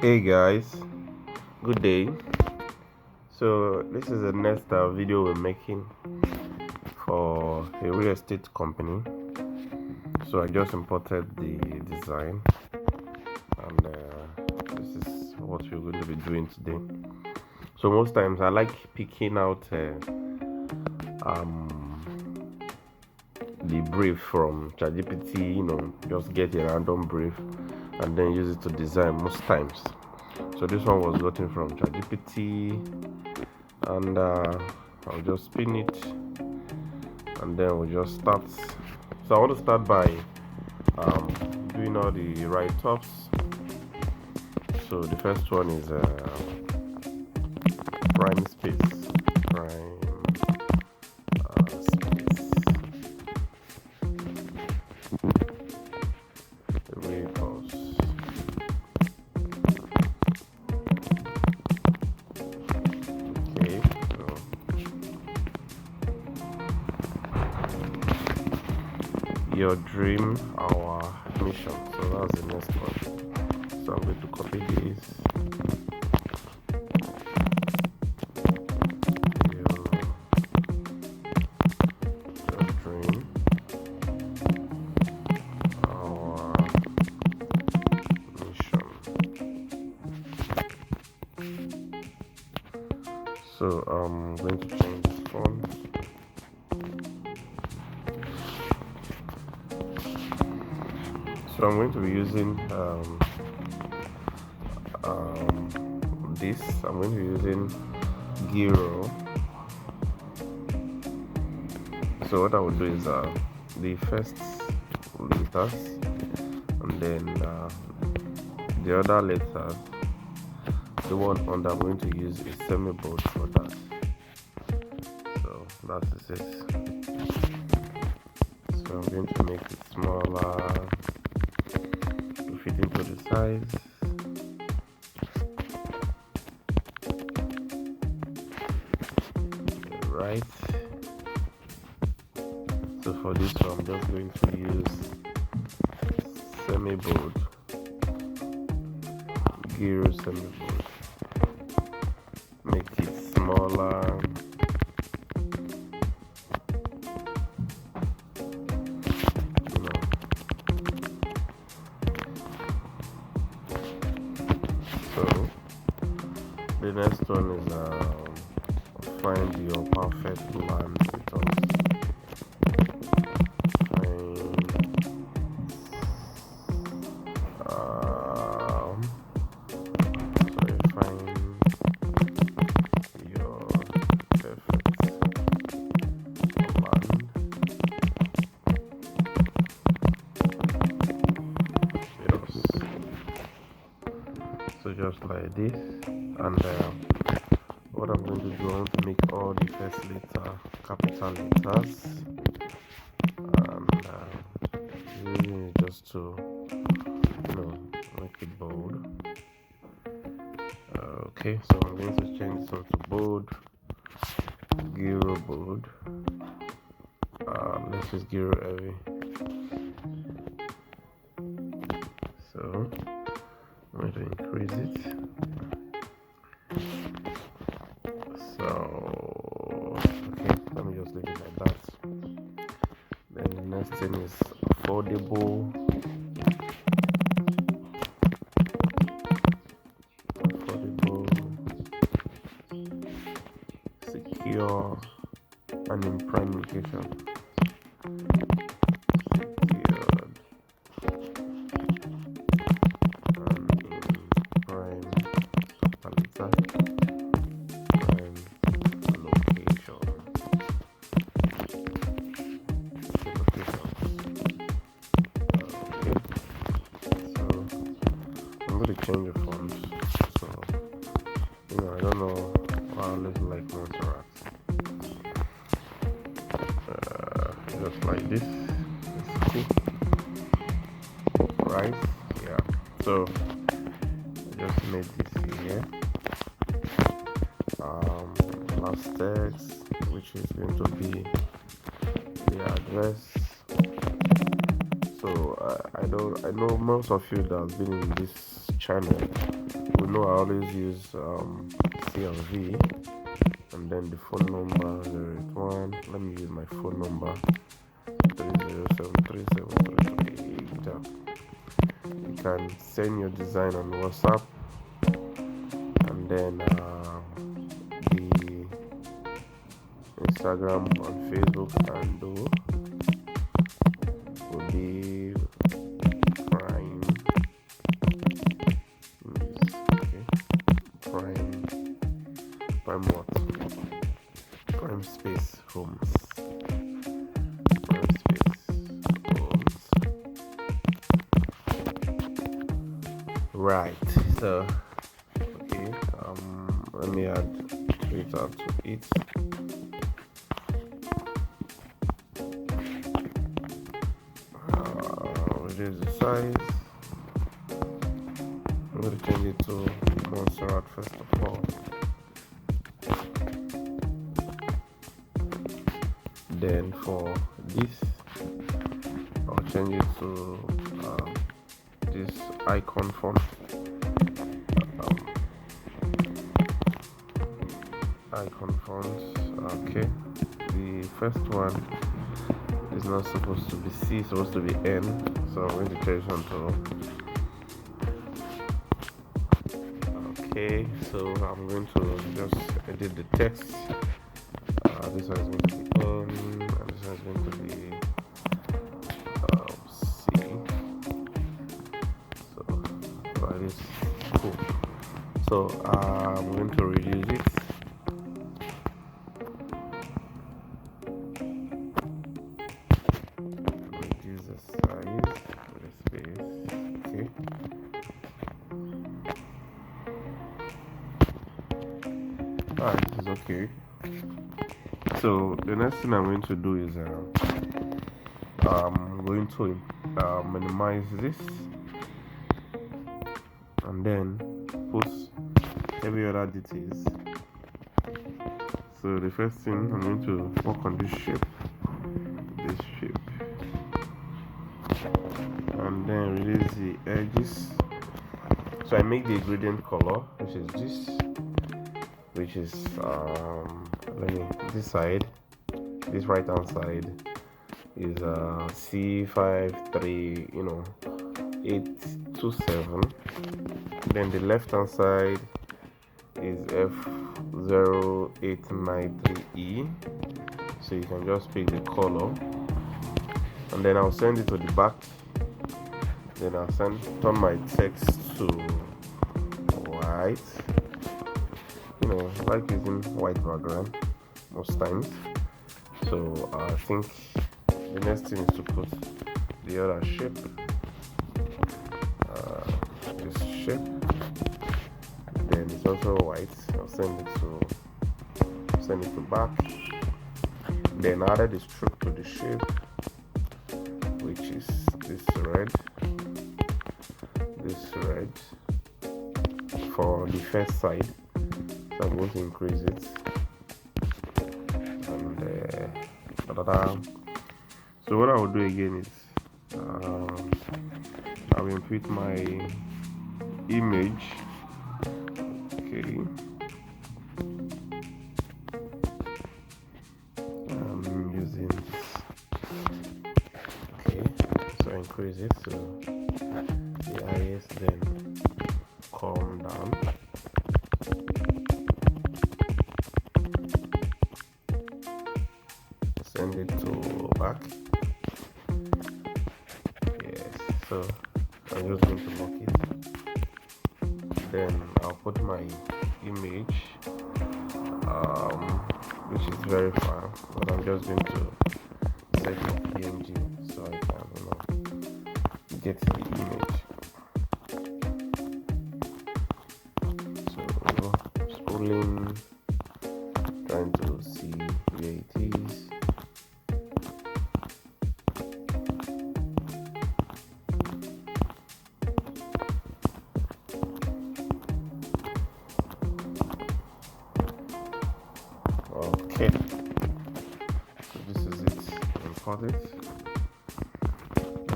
Hey guys, good day. So this is the next video we're making for a real estate company. So I just imported the design, and this is what we're going to be doing today. So most times I like picking out the brief from ChatGPT, just get a random brief and then use it to design most times. So this one was gotten from ChatGPT, and I'll just spin it, and then we'll just start. So I want to start by doing all the write-ups. So the first one is prime space. Vehicles. Okay, so your dream, our mission. So that's the next one. So I'm going to copy this. So I'm going to change this font. So I'm going to be using this. I'm going to be using Giro. So what I will do is the first letters, and then the other letters, the one under, I'm going to use a semi-bold for that. So that is it. So I'm going to make it smaller to fit into the size. Right. So for this one, I'm just going to use semi-bold, Giro semi-bold. Make it smaller. So the next one is find your perfect land with us. So just like this, and what I'm going to do, I want to make all the first letter capital letters, and just to make it bold. Okay, so I'm going to change this one to bold, Giro bold. Let's just Giro heavy. So I'm going to increase it. So okay, let me just leave it like that. Then the next thing is affordable, secure, and in prime location. Change the fonts, so I don't know why I look like Montserrat. Just like this. It's cool, right? Yeah. So I just made this here. Last text, which is going to be the address. So I know most of you that have been in this channel know I always use CLV, and then the phone number 081. Let me use my phone number 3073733. You can send your design on WhatsApp, and then the Instagram and Facebook handle will be Prime. Okay. Prime what? Prime Space Homes. Prime Space Homes. Right. So okay. Let me add Twitter to it. Reduce the size. I'm going to change it to Montserrat first of all. Then for this, I'll change it to this icon font. Icon font. Okay. The first one is not supposed to be C, it's supposed to be N. So I'm going to change on to. Okay, so I'm going to just edit the text. This one is going to be N, and this one is going to be C. So that is cool. So I'm going to reduce it. Reduce the size, the space. Okay. Alright, this is okay. So the next thing I'm going to do is I'm going to minimize this and then put every other details. So the first thing, I'm going to work on this shape, and then release the edges. So I make the gradient color, which is this, this side, this right hand side is C53, 827. Then the left hand side is F0893E. So you can just pick the color, and then I'll send it to the back. Then I'll turn my text to white. I like using white background most times. So I think the next thing is to put the other shape, this shape. Then it's also white. I'll send it to back. Then add the stroke to the shape, which is this red for the first side. So I'm going to increase it, and so what I will do again is I will input my image. Okay, I'm using this. Okay, so I increase it to the highest, then calm down. Send it to back. Yes, so I'm just going to lock it. Then I'll put my image, which is very far, but I'm just going to set for PNG so I can get the image. So scrolling, trying to see where it is. Okay, so this is it. Import it,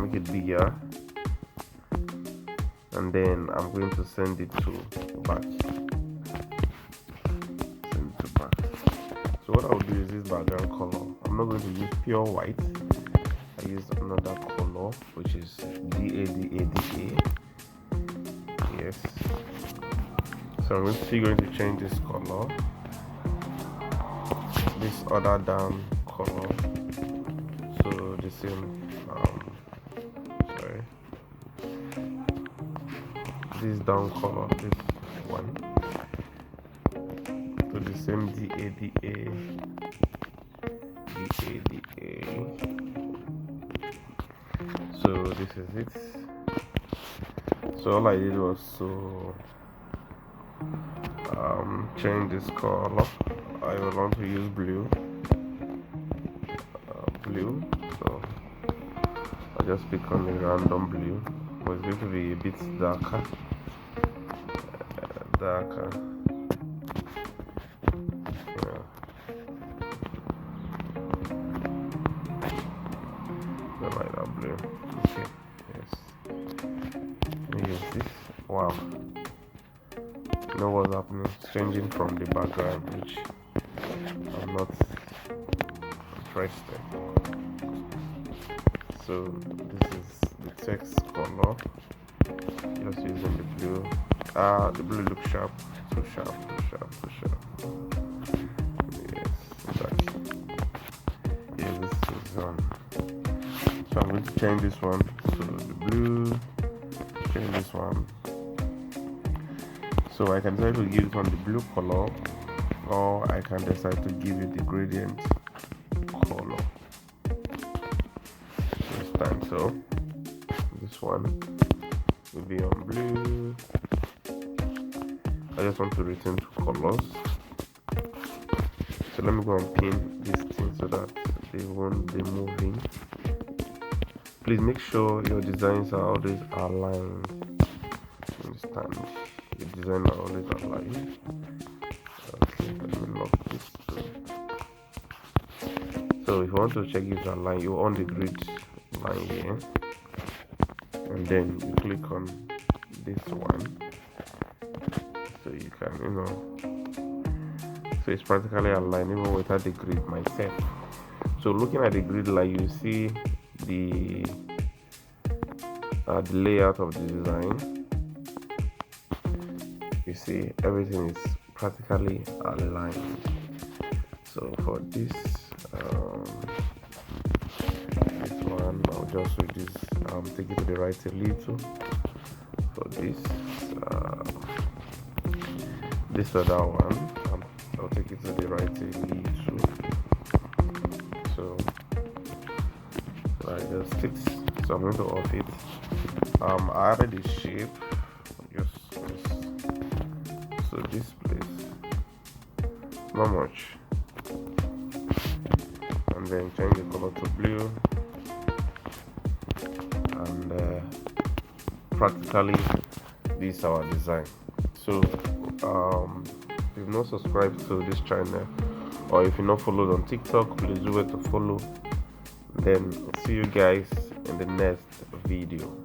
make it bigger, and then I'm going to send it to back. So what I'll do is this background color. I'm not going to use pure white. I use another color, which is DADADA. Yes. So I'm still going to change this color. This other down color. So the same. This down color. This one. So the same DADA. So this is it. So all I did was to change this color. I would want to use blue. So I just pick on the random blue. But it's going to be a bit darker. Don't like that blue. Okay. Yes. Use this. Wow. You know what's happening? It's changing from the background, which I'm not interested. So this is the text color. Just using the blue. The blue looks sharp. Too sharp. Yes, exactly. Yeah, this is so I'm going to change this one. So the blue, change this one. So I can decide to give it on the blue color, or I can decide to give it the gradient color this time. So this one will be on blue. I just want to retain two colors. So let me go and pin this thing so that they won't be moving. Please make sure your designs are always aligned. Understand? Your design are always aligned. Okay, let me lock this too. So if you want to check if it's aligned, you on the grid line here, and then you click on this one. So you can, so it's practically aligned even without the grid myself. So looking at the grid line, you see the layout of the design. You see everything is practically aligned. So for this one, I'll just reduce, take it to the right a little. For this other one, I'll take it to the right a little. So I just fix. So I'm going to off it. I added the shape. So this place, not much, and then change the color to blue, and practically this is our design. So if you've not subscribed to this channel, or if you're not followed on TikTok, please do it to follow. Then see you guys in the next video.